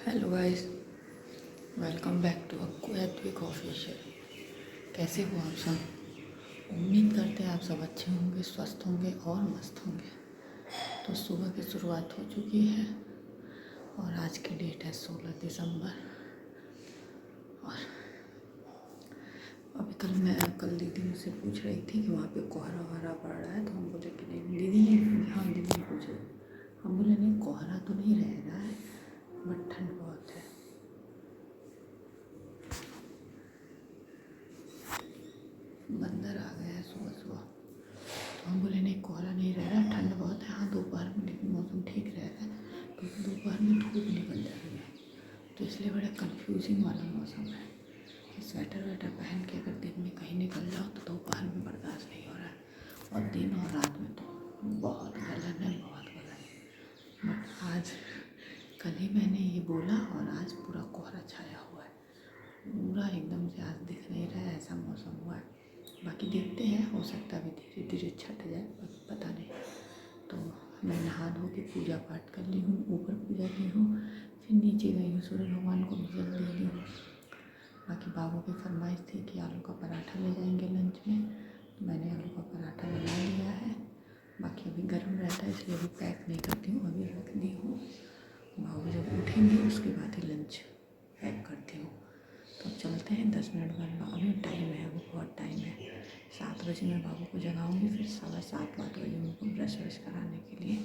Hello guys, welcome back to aquick official. कैसे हो आप सब? उम्मीद करते हैं आप सब अच्छे होंगे, स्वस्थ होंगे और मस्त होंगे। तो सुबह की शुरुआत हो चुकी है और आज की डेट है 16 दिसंबर। और अभी कल दीदी मुझसे पूछ रही थी कि वहाँ पे कोहरा वहरा पड़ रहा है, तो हम बोले कि नहीं। दीदी ने पूछे, हम बोले नहीं, कोहरा तो नहीं रह रहा है बट ठंड बहुत है। बंदर आ गया है सुबह सुबह, तो हम बोले नहीं, कोहरा नहीं रह रहा है, ठंड बहुत है। हाँ, दोपहर में लेकिन मौसम ठीक रह रहा है क्योंकि दोपहर में धूप निकल जा रही है, तो इसलिए बड़ा कंफ्यूजिंग वाला मौसम है कि स्वेटर वेटर पहन के अगर दिन में कहीं निकल जाओ तो दोपहर में बर्दाश्त नहीं हो रहा है, और दिन और रात में तो बहुत गलन है, बहुत गलन। बट आज कल ही मैंने ये बोला और आज पूरा कोहरा छाया हुआ है, पूरा एकदम से आज दिख नहीं रहा है, ऐसा मौसम हुआ है। बाकी देखते हैं, हो सकता है अभी धीरे धीरे छट जाए, पता नहीं। तो मैं नहा धो के पूजा पाठ कर ली हूँ, ऊपर पूजा की हूँ, फिर नीचे गई हूँ, सूर्य भगवान को भी जल दे दी हूँ। बाकी बाबू की फरमाइश थी कि आलू का पराठा ले जाएंगे लंच में, तो मैंने आलू का पराठा बना लिया है। बाकी अभी गर्म रहता है इसलिए अभी पैक नहीं करती हूँ, अभी रख दी हूँ। बाबू जब उठेंगे उसके बाद ही लंच पैक करती हूँ। तो चलते हैं, 10 मिनट बाद। अभी टाइम है, अभी बहुत टाइम है। 7 बजे मैं बाबू को जगाऊंगी, फिर 7:15 बजे उनको ब्रश व्रश कराने के लिए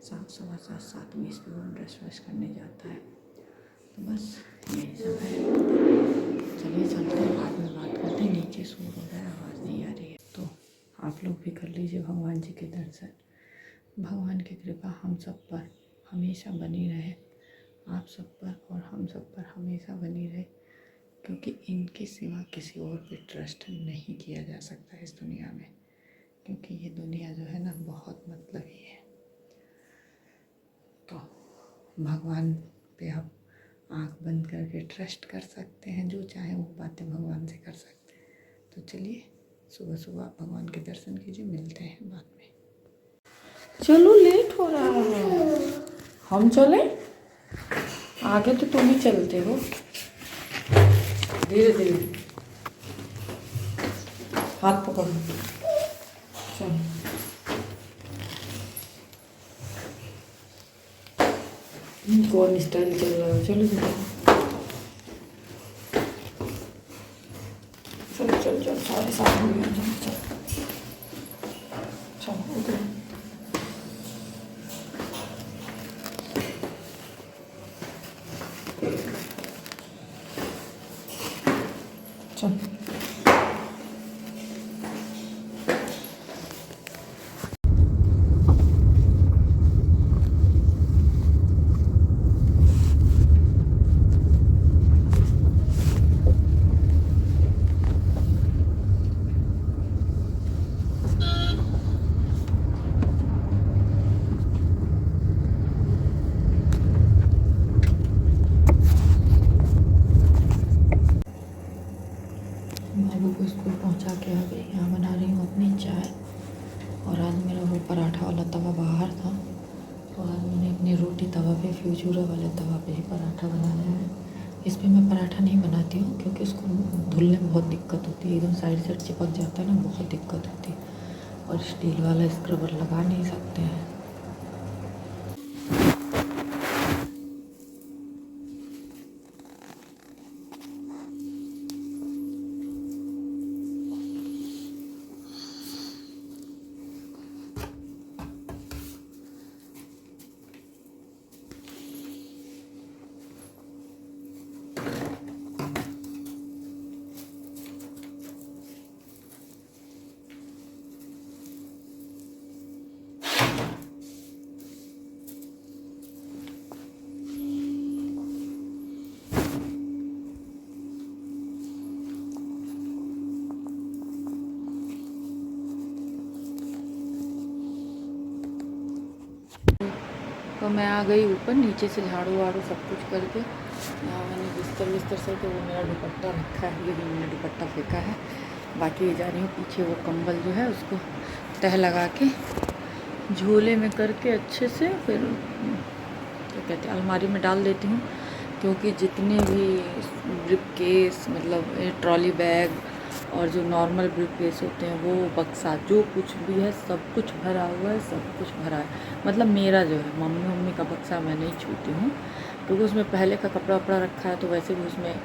7, सवा 7, 7:20 पे वो ब्रश व्रश करने जाता है। तो बस यही सब है। चलिए चलते हैं, बाद में बात करते हैं। नीचे शोर हो रहा है, आवाज़ नहीं आ रही है, तो आप लोग भी कर लीजिए भगवान जी के दर्शन। भगवान की कृपा हम सब पर हमेशा बनी रहे, आप सब पर और हम सब पर हमेशा बनी रहे, क्योंकि इनके सिवा किसी और पे ट्रस्ट नहीं किया जा सकता इस दुनिया में, क्योंकि ये दुनिया जो है ना बहुत मतलबी है। तो भगवान पे आप आँख बंद करके ट्रस्ट कर सकते हैं, जो चाहे वो बातें भगवान से कर सकते हैं। तो चलिए सुबह सुबह आप भगवान के दर्शन कीजिए, मिलते हैं बाद में। चलो, लेट हो रहा है, हम चले आगे, तो तुम ही चलते हो, धीरे धीरे हाथ पकड़ो। चलो, कौन स्टाइल चल रहा है? चलो चलो चलो चलो, सारे साथ में चलो चलो उधर। चलो बाबू को स्कूल पहुंचा के आ गई। यहाँ बना रही हूँ अपनी चाय, और आज मेरा वो पराठा वाला तवा बाहर था, तो आज मैंने अपनी रोटी तवा पे, फ्यूचूरा वाले तवा पे ही पराठा बनाया है। इस पर मैं पराठा नहीं बनाती हूँ क्योंकि उसको धुलने में बहुत दिक्कत होती है, एकदम साइड से चिपक जाता है ना, बहुत दिक्कत होती है, और स्टील वाला स्क्रबर लगा नहीं सकते हैं। तो मैं आ गई ऊपर, नीचे से झाड़ू वाड़ू सब कुछ करके। यहाँ मैंने बिस्तर से, तो वो मेरा दुपट्टा रखा है, ये भी मैंने दुपट्टा फेंका है। बाकी जा रही हूँ पीछे, वो कंबल जो है उसको तह लगा के झोले में करके अच्छे से, फिर क्या कहते हैं, अलमारी में डाल देती हूँ, क्योंकि जितने भी ब्रीफ केस मतलब ट्रॉली बैग और जो नॉर्मल ब्रीफ केस होते हैं वो बक्सा जो कुछ भी है सब कुछ भरा हुआ है, सब कुछ भरा है। मतलब मेरा जो है मम्मी का बक्सा मैं नहीं छूती हूँ क्योंकि उसमें पहले का कपड़ा वपड़ा रखा है, तो वैसे भी उसमें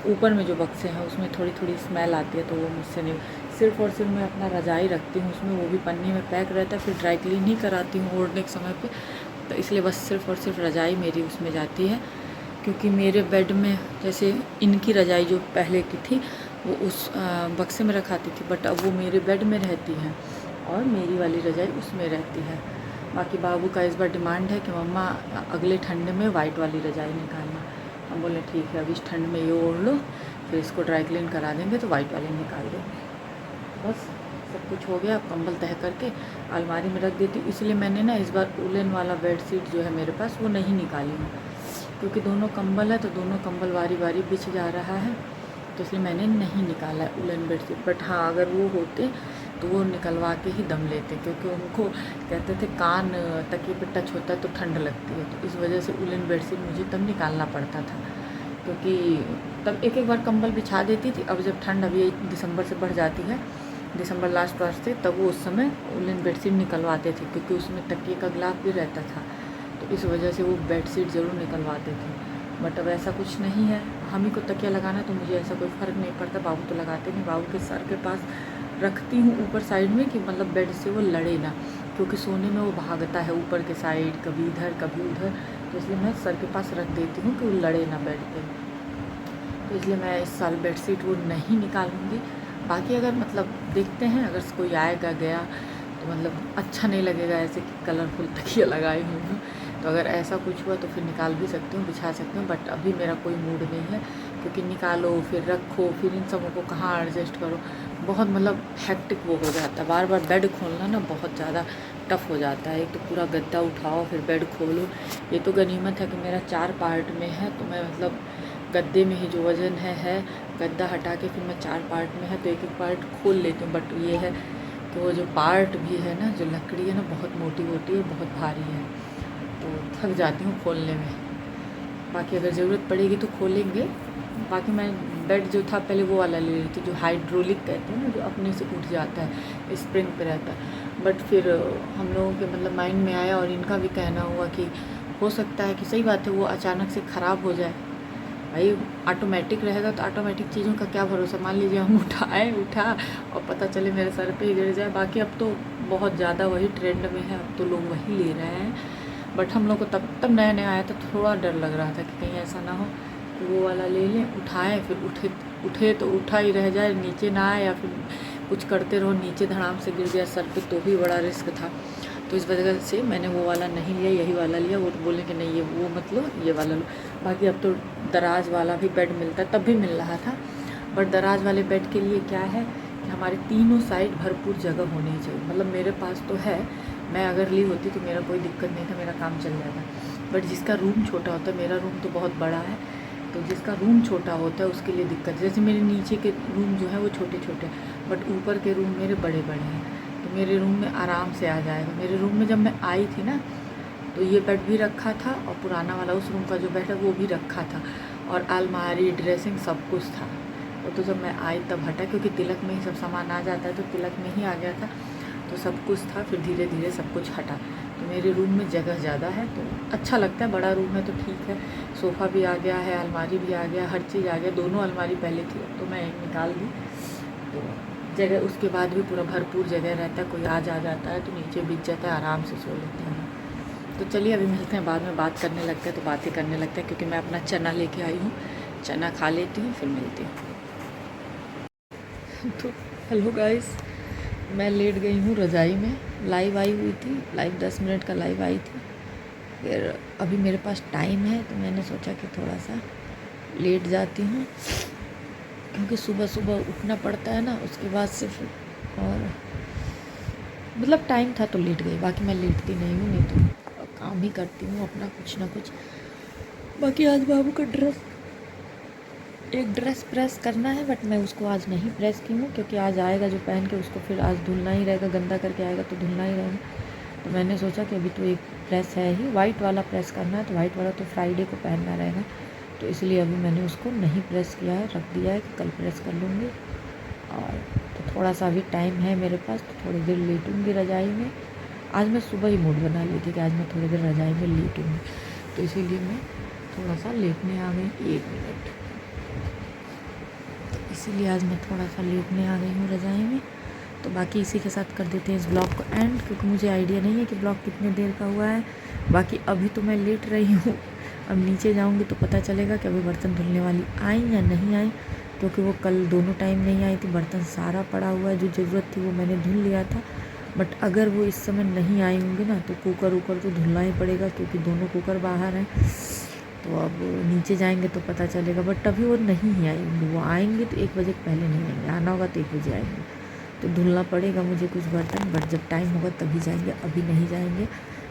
ऊपर में जो बक्से हैं उसमें थोड़ी थोड़ी स्मेल आती है, तो वो मुझसे नहीं। सिर्फ़ और सिर्फ मैं अपना रज़ाई रखती हूँ उसमें, वो भी पन्नी में पैक रहता है, फिर ड्राई क्लीन नहीं कराती हूँ ओढ़ने के समय पे, तो इसलिए बस सिर्फ़ और सिर्फ रज़ाई मेरी उसमें जाती है। क्योंकि मेरे बेड में जैसे इनकी रज़ाई जो पहले की थी वो उस बक्से में रखाती थी, बट अब वो मेरे बेड में रहती है और मेरी वाली रज़ाई उसमें रहती है। बाकी बाबू का इस बार डिमांड है कि मम्मा अगले ठंड में वाइट वाली रज़ाई निकालना। हम बोले ठीक है, अब इस ठंड में ये ओढ़ लो, फिर इसको ड्राई क्लीन करा देंगे तो वाइट वाली निकाल देंगे। बस सब कुछ हो गया। अब कंबल तह करके अलमारी में रख देती हूँ। इसलिए मैंने ना इस बार उलन वाला बेड शीट जो है मेरे पास वो नहीं निकाली हूँ, क्योंकि दोनों कंबल है तो दोनों कंबल बारी बारी बिछ जा रहा है, तो इसलिए मैंने नहीं निकाला है उलन बेड शीट। बट हाँ, अगर वो होते तो वो निकलवा के ही दम लेते, क्योंकि उनको कहते थे कान तकिए पे टच होता है तो ठंड लगती है, तो इस वजह से उलन बेड शीट मुझे तब निकालना पड़ता था, क्योंकि तब एक एक बार कंबल बिछा देती थी। अब जब ठंड अभी दिसंबर से बढ़ जाती है, दिसंबर लास्ट से, तब वो उस समय उलन बेड शीट निकलवाते थे, क्योंकि उसमें तकिए का गिलाफ भी रहता था, तो इस वजह से वो बेड शीट ज़रूर निकलवाते थे। बट अब ऐसा कुछ नहीं है, हम ही को तकिया लगाना, तो मुझे ऐसा कोई फ़र्क नहीं पड़ता। बाबू तो लगाते नहीं, बाबू के सर के पास रखती हूँ ऊपर साइड में कि मतलब बेड से वो लड़े ना, क्योंकि सोने में वो भागता है ऊपर के साइड, कभी इधर कभी उधर, तो इसलिए मैं सर के पास रख देती हूँ कि वो लड़े ना बेड पे। तो इसलिए मैं इस साल बेड शीट वो नहीं निकालूँगी। बाकी अगर मतलब देखते हैं, अगर कोई आएगा गया तो मतलब अच्छा नहीं लगेगा ऐसे कि कलरफुल तकिया लगाई हुई हूँ, तो अगर ऐसा कुछ हुआ तो फिर निकाल भी सकती हूँ, बिछा सकती हूँ। बट अभी मेरा कोई मूड नहीं है, क्योंकि निकालो फिर रखो, फिर इन सबों को कहाँ एडजस्ट करो, बहुत मतलब हेक्टिक वो हो जाता है। बार बार बेड खोलना ना बहुत ज़्यादा टफ़ हो जाता है। एक तो पूरा गद्दा उठाओ फिर बेड खोलो। ये तो गनीमत है कि मेरा 4 पार्ट में है, तो मैं मतलब गद्दे में ही जो वज़न है, गद्दा हटा के फिर मैं 4 पार्ट में है तो एक एक पार्ट खोल लेती हूँ। बट ये है कि वो जो पार्ट भी है ना, जो लकड़ी है ना, बहुत मोटी होती है, बहुत भारी है, तो थक जाती हूँ खोलने में। बाकी अगर ज़रूरत पड़ेगी तो खोलेंगे। बाकी मैं बेड जो था पहले वो वाला ले रही थी, जो हाइड्रोलिक कहते हैं ना, जो अपने से उठ जाता है, स्प्रिंग पे रहता है। बट फिर हम लोगों के मतलब माइंड में आया और इनका भी कहना हुआ कि हो सकता है कि सही बात है वो अचानक से ख़राब हो जाए। भाई ऑटोमेटिक रहेगा तो ऑटोमेटिक चीज़ों का क्या भरोसा, मान लीजिए हम उठा और पता चले मेरे सर पे ही गिर जाए। बाकी अब तो बहुत ज़्यादा वही ट्रेंड में है, अब तो लोग वही ले रहे हैं। बट हम लोग को तब नया नया आया तो थोड़ा डर लग रहा था कि कहीं ऐसा ना हो कि वो वाला ले लें, उठाएं, फिर उठे तो उठा ही रह जाए, नीचे ना आए, या फिर कुछ करते रहो नीचे धड़ाम से गिर गया सर पे तो भी बड़ा रिस्क था। तो इस वजह से मैंने वो वाला नहीं लिया, यही वाला लिया। वो तो बोले कि नहीं ये वो मत लो, ये वाला लो। बाकी अब तो दराज वाला भी बेड मिलता है, तब भी मिल रहा था। बट दराज वाले बेड के लिए क्या है कि हमारे तीनों साइड भरपूर जगह होनी चाहिए। मतलब मेरे पास तो है, मैं अगर ली होती तो मेरा कोई दिक्कत नहीं था, मेरा काम चल जाता। बट जिसका रूम छोटा होता है, मेरा रूम तो बहुत बड़ा है, तो जिसका रूम छोटा होता है उसके लिए दिक्कत। जैसे मेरे नीचे के रूम जो है वो छोटे छोटे, बट ऊपर के रूम मेरे बड़े बड़े हैं, तो मेरे रूम में आराम से आ जाएगा। मेरे रूम में जब मैं आई थी ना, तो ये बेड भी रखा था और पुराना वाला उस रूम का जो बेड है वो भी रखा था, और अलमारी ड्रेसिंग सब कुछ था। वो तो जब मैं आई तब हटा, क्योंकि तिलक में ही सब सामान आ जाता है, तो तिलक में ही आ गया था, तो सब कुछ था। फिर धीरे धीरे सब कुछ हटा, तो मेरे रूम में जगह ज़्यादा है तो अच्छा लगता है। बड़ा रूम है तो ठीक है, सोफ़ा भी आ गया है, अलमारी भी आ गया, हर चीज़ आ गया। दोनों अलमारी पहले थी, अब तो मैं एक निकाल दी, तो जगह उसके बाद भी पूरा भरपूर जगह रहता है। कोई आ जाता है तो नीचे बिछ जाता है, आराम से सो लेते हैं। तो चलिए अभी मिलते हैं, बाद में बात करने लगते हैं, तो बातें करने लगते हैं, क्योंकि मैं अपना चना लेके आई हूँ, चना खा लेती हूँ फिर मिलती हूँ। तो हेलो गाइस, मैं लेट गई हूँ रज़ाई में। लाइव आई हुई थी, लाइव 10 मिनट का लाइव आई थी। फिर अभी मेरे पास टाइम है तो मैंने सोचा कि थोड़ा सा लेट जाती हूँ, क्योंकि सुबह सुबह उठना पड़ता है ना, उसके बाद से फिर और मतलब टाइम था तो लेट गई। बाकी मैं लेटती नहीं हूँ, नहीं तो काम ही करती हूँ अपना कुछ ना कुछ। बाकी आज बाबू का एक ड्रेस प्रेस करना है, बट मैं उसको आज नहीं प्रेस की हूँ, क्योंकि आज आएगा जो पहन के उसको फिर आज धुलना ही रहेगा, गंदा करके आएगा तो धुलना ही रहेगा। तो मैंने सोचा कि अभी तो एक प्रेस है ही, वाइट वाला प्रेस करना है, तो वाइट वाला तो फ्राइडे को पहनना रहेगा, तो इसलिए अभी मैंने उसको नहीं प्रेस किया है, रख दिया है कि कल प्रेस कर लूँगी। और तो थोड़ा सा अभी टाइम है मेरे पास, तो थोड़ी देर लेटूँगी रज़ाई में। आज मैं सुबह ही मूड बना ली थी कि आज मैं थोड़ी देर रज़ाई में लेटूँगी, तो इसीलिए मैं थोड़ा सा लेटने आ गई। 1 मिनट, तो इसीलिए आज मैं थोड़ा सा लेटने आ गई हूँ रज़ाई में। तो बाकी इसी के साथ कर देते हैं इस ब्लॉग को एंड, क्योंकि मुझे आइडिया नहीं है कि ब्लॉग कितने देर का हुआ है। बाकी अभी तो मैं लेट रही हूँ, अब नीचे जाऊँगी तो पता चलेगा कि अभी बर्तन धुलने वाली आई या नहीं आई, क्योंकि वो कल दोनों टाइम नहीं आई थी। बर्तन सारा पड़ा हुआ है, जो ज़रूरत थी वो मैंने धुल लिया था। बट अगर वो इस समय नहीं आई होंगी ना, तो कुकर वूकर तो धुलना ही पड़ेगा, क्योंकि दोनों कुकर बाहर हैं। तो अब नीचे जाएंगे तो पता चलेगा, बट अभी वो नहीं ही आएंगे। वो आएंगे तो 1 बजे पहले नहीं आएंगे, आना होगा तो 1 बजे आएंगे। तो धुलना पड़ेगा मुझे कुछ बर्तन, बट जब टाइम होगा तभी जाएंगे, अभी नहीं जाएंगे,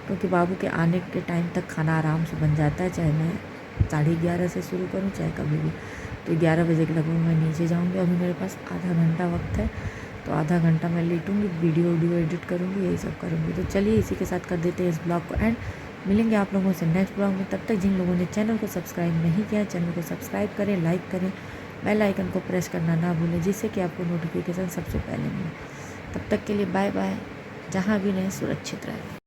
क्योंकि बाबू के आने के टाइम तक खाना आराम से बन जाता है, चाहे मैं 11:30 से शुरू करूँ चाहे कभी भी। तो 11 बजे के लगभग मैं नीचे जाऊँगी। अभी मेरे पास आधा घंटा वक्त है, तो आधा घंटा मैं लेटूँगी, वीडियो एडिट करूँगी, यही सब करूँगी। तो चलिए इसी के साथ कर देते हैं इस ब्लॉग को एंड। मिलेंगे आप लोगों से नेक्स्ट ब्लॉग में। तब तक जिन लोगों ने चैनल को सब्सक्राइब नहीं किया, चैनल को सब्सक्राइब करें, लाइक करें, बेल आइकन को प्रेस करना ना भूलें, जिससे कि आपको नोटिफिकेशन सबसे पहले मिले। तब तक के लिए बाय बाय। जहाँ भी रहें सुरक्षित रहें।